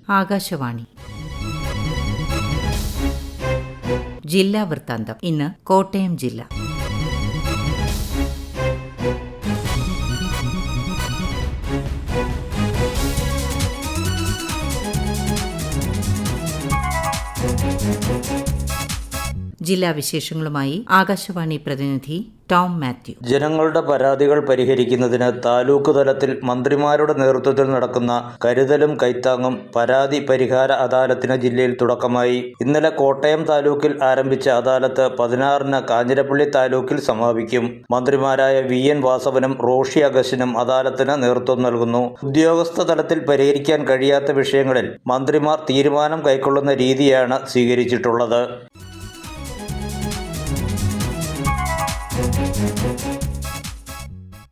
ആകാശവാണി ജില്ലാ വൃത്താന്തം. ഇന്ന് കോട്ടയം ജില്ല. ജില്ലാ വിശേഷങ്ങളുമായി ആകാശവാണി പ്രതിനിധി ടോം മാത്യു. ജനങ്ങളുടെ പരാതികൾ പരിഹരിക്കുന്നതിന് താലൂക്ക് തലത്തിൽ മന്ത്രിമാരുടെ നേതൃത്വത്തിൽ നടക്കുന്ന കരുതലും കൈത്താങ്ങും പരാതി പരിഹാര അദാലത്തിന് ജില്ലയിൽ തുടക്കമായി. ഇന്നലെ കോട്ടയം താലൂക്കിൽ ആരംഭിച്ച അദാലത്ത് 16-ന് കാഞ്ഞിരപ്പള്ളി താലൂക്കിൽ സമാപിക്കും. മന്ത്രിമാരായ VN വാസവനും റോഷി അഗസ്റ്റിനും അദാലത്തിന് നേതൃത്വം നൽകുന്നു. ഉദ്യോഗസ്ഥ തലത്തിൽ പരിഹരിക്കാൻ കഴിയാത്ത വിഷയങ്ങളിൽ മന്ത്രിമാർ തീരുമാനം കൈക്കൊള്ളുന്ന രീതിയാണ് സ്വീകരിച്ചിട്ടുള്ളത്.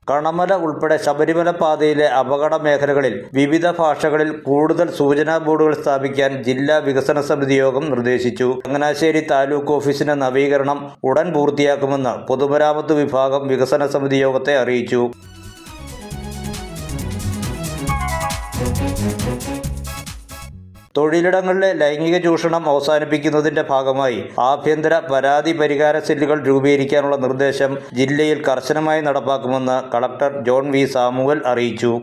കണമല ഉൾപ്പെടെ ശബരിമല പാതയിലെ അപകട മേഖലകളിൽ വിവിധ ഭാഷകളിൽ കൂടുതൽ സൂചനാ ബോർഡുകൾ സ്ഥാപിക്കാൻ ജില്ലാ വികസന സമിതി യോഗം നിർദ്ദേശിച്ചു. ചങ്ങനാശ്ശേരി താലൂക്ക് ഓഫീസിന്റെ നവീകരണം ഉടൻ പൂർത്തിയാക്കുമെന്ന് പൊതുമരാമത്ത് വിഭാഗം വികസന സമിതി യോഗത്തെ അറിയിച്ചു. തൊഴിലിടങ്ങളിലെ ലൈംഗിക ചൂഷണം അവസാനിപ്പിക്കുന്നതിന്റെ ഭാഗമായി ആഭ്യന്തര പരാതി പരിഹാര സെല്ലുകൾ രൂപീകരിക്കാനുള്ള നിർദ്ദേശം ജില്ലയിൽ കർശനമായി നടപ്പാക്കുമെന്ന് കളക്ടർ ജോൺ വി സാമുവൽ അറിയിച്ചു.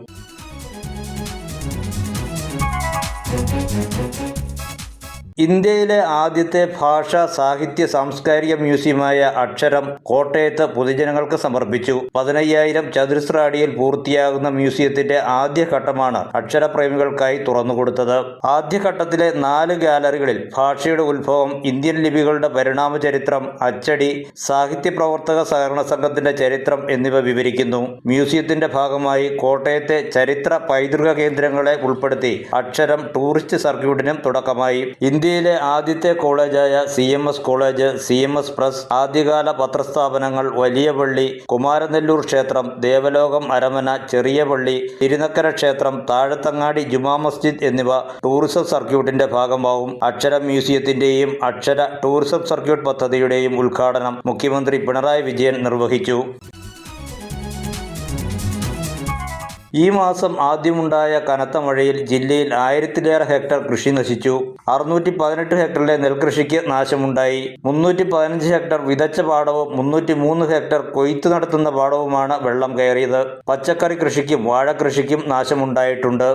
ഇന്ത്യയിലെ ആദ്യത്തെ ഭാഷാ സാഹിത്യ സാംസ്കാരിക മ്യൂസിയമായ അക്ഷരം കോട്ടയത്ത് പൊതുജനങ്ങൾക്ക് സമർപ്പിച്ചു. 15,000 ചതുരശ്ര അടിയിൽ പൂർത്തിയാകുന്ന മ്യൂസിയത്തിന്റെ ആദ്യഘട്ടമാണ് അക്ഷരപ്രേമികൾക്കായി തുറന്നുകൊടുത്തത്. ആദ്യഘട്ടത്തിലെ 4 ഗാലറികളിൽ ഭാഷയുടെ ഉത്ഭവം, ഇന്ത്യൻ ലിപികളുടെ പരിണാമ ചരിത്രം, അച്ചടി, സാഹിത്യ പ്രവർത്തക സഹകരണ സംഘത്തിന്റെ ചരിത്രം എന്നിവ വിവരിക്കുന്നു. മ്യൂസിയത്തിന്റെ ഭാഗമായി കോട്ടയത്തെ ചരിത്ര പൈതൃക കേന്ദ്രങ്ങളെ ഉൾപ്പെടുത്തി അക്ഷരം ടൂറിസ്റ്റ് സർക്യൂട്ടിനും തുടക്കമായി. ഇന്ത്യയിലെ ആദ്യത്തെ കോളേജായ CMS കോളേജ്, CMS പ്രസ്, ആദ്യകാല പത്രസ്ഥാപനങ്ങൾ വലിയ പള്ളി, കുമാരനെല്ലൂർ ക്ഷേത്രം, ദേവലോകം അരമന, ചെറിയ പള്ളി, തിരുനക്കര ക്ഷേത്രം, താഴത്തങ്ങാടി ജുമാ മസ്ജിദ് എന്നിവ ടൂറിസം സർക്യൂട്ടിന്റെ ഭാഗമാവും. അക്ഷര മ്യൂസിയത്തിന്റെയും അക്ഷര ടൂറിസം സർക്യൂട്ട് പദ്ധതിയുടെയും ഉദ്ഘാടനം മുഖ്യമന്ത്രി പിണറായി വിജയൻ നിർവഹിച്ചു. ഈ മാസം ആദ്യമുണ്ടായ കനത്ത മഴയിൽ ജില്ലയിൽ 1000-ലേറെ ഹെക്ടർ കൃഷി നശിച്ചു. 618 ഹെക്ടറിലെ നെൽകൃഷിക്ക് നാശമുണ്ടായി. 315 ഹെക്ടർ വിതച്ച പാടവും 303 ഹെക്ടർ കൊയ്ത്തു നടത്തുന്ന പാടവുമാണ് വെള്ളം കയറിയത്. പച്ചക്കറി കൃഷിക്കും വാഴകൃഷിക്കും നാശമുണ്ടായിട്ടുണ്ട്.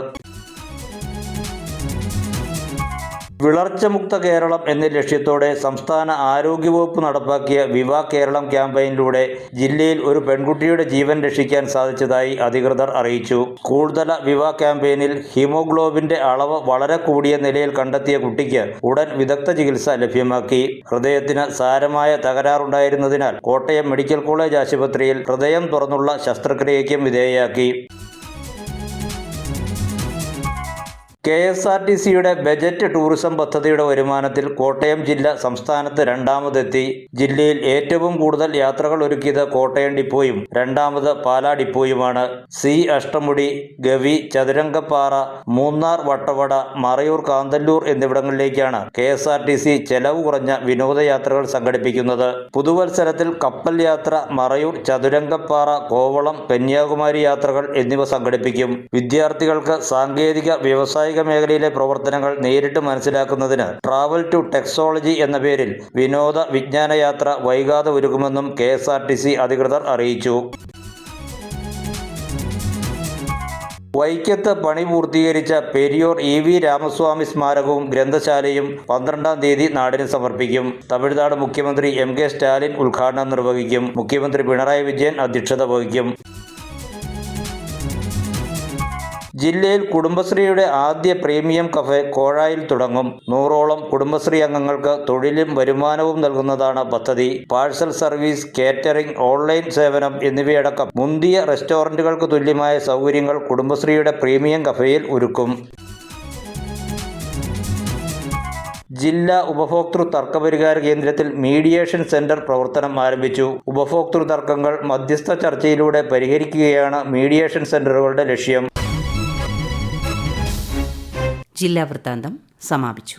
വിളർച്ചമുക്ത കേരളം എന്ന ലക്ഷ്യത്തോടെ സംസ്ഥാന ആരോഗ്യവകുപ്പ് നടപ്പാക്കിയ വിവാ കേരളം ക്യാമ്പയിനിലൂടെ ജില്ലയിൽ ഒരു പെൺകുട്ടിയുടെ ജീവൻ രക്ഷിക്കാൻ സാധിച്ചതായി അധികൃതർ അറിയിച്ചു. സ്കൂൾതല വിവാ ക്യാമ്പയിനിൽ ഹീമോഗ്ലോബിന്റെ അളവ് വളരെ കൂടിയ നിലയിൽ കണ്ടെത്തിയ കുട്ടിക്ക് ഉടൻ വിദഗ്ധ ചികിത്സ ലഭ്യമാക്കി. ഹൃദയത്തിന് സാരമായ തകരാറുണ്ടായിരുന്നതിനാൽ കോട്ടയം മെഡിക്കൽ കോളേജ് ആശുപത്രിയിൽ ഹൃദയം തുറന്നുള്ള ശസ്ത്രക്രിയയ്ക്കും വിധേയയാക്കി. KSRTCയുടെ ബജറ്റ് ടൂറിസം പദ്ധതിയുടെ വരുമാനത്തിൽ കോട്ടയം ജില്ല സംസ്ഥാനത്ത് 2ാമതെത്തി. ജില്ലയിൽ ഏറ്റവും കൂടുതൽ യാത്രകൾ ഒരുക്കിയത് കോട്ടയം ഡിപ്പോയും രണ്ടാമത് പാലാ ഡിപ്പോയുമാണ്. അഷ്ടമുടി, ഗവി, ചതുരംഗപ്പാറ, മൂന്നാർ, വട്ടവട, മറയൂർ, കാന്തല്ലൂർ എന്നിവിടങ്ങളിലേക്കാണ് KSRTC ചെലവ് കുറഞ്ഞ വിനോദയാത്രകൾ സംഘടിപ്പിക്കുന്നത്. പുതുവത്സരത്തിൽ കപ്പൽ യാത്ര, മറയൂർ, ചതുരംഗപ്പാറ, കോവളം, കന്യാകുമാരി യാത്രകൾ എന്നിവ സംഘടിപ്പിക്കും. വിദ്യാർത്ഥികൾക്ക് സാങ്കേതിക വ്യവസായിക മേഖലയിലെ പ്രവർത്തനങ്ങൾ നേരിട്ട് മനസ്സിലാക്കുന്നതിന് ട്രാവൽ ടു ടെക്സോളജി എന്ന പേരിൽ വിനോദ വിജ്ഞാന യാത്ര വൈകാതെ ഒരുക്കുമെന്നും KSRTC അധികൃതർ അറിയിച്ചു. വൈക്കത്ത് പണി പൂർത്തീകരിച്ച പെരിയോർ EV രാമസ്വാമി സ്മാരകവും ഗ്രന്ഥശാലയും 12-ാം തീയതി നാടിന് സമർപ്പിക്കും. തമിഴ്നാട് മുഖ്യമന്ത്രി MK സ്റ്റാലിൻ ഉദ്ഘാടനം നിർവഹിക്കും. മുഖ്യമന്ത്രി പിണറായി വിജയൻ അധ്യക്ഷത വഹിക്കും. ജില്ലയിൽ കുടുംബശ്രീയുടെ ആദ്യ പ്രീമിയം കഫേ കോഴായിൽ തുടങ്ങും. 100ഓളം കുടുംബശ്രീ അംഗങ്ങൾക്ക് തൊഴിലും വരുമാനവും നൽകുന്നതാണ് പദ്ധതി. പാഴ്സൽ സർവീസ്, കേറ്ററിംഗ്, ഓൺലൈൻ സേവനം എന്നിവയടക്കം മുന്തിയ റെസ്റ്റോറന്റുകൾക്ക് തുല്യമായ സൗകര്യങ്ങൾ കുടുംബശ്രീയുടെ പ്രീമിയം കഫേയിൽ ഒരുക്കും. ജില്ലാ ഉപഭോക്തൃ തർക്കപരിഹാര കേന്ദ്രത്തിൽ മീഡിയേഷൻ സെന്റർ പ്രവർത്തനം ആരംഭിച്ചു. ഉപഭോക്തൃ തർക്കങ്ങൾ മധ്യസ്ഥ ചർച്ചയിലൂടെ പരിഹരിക്കുകയാണ് മീഡിയേഷൻ സെന്ററുകളുടെ ലക്ഷ്യം. ജില്ലാ വൃത്താന്തം സമാപിച്ചു.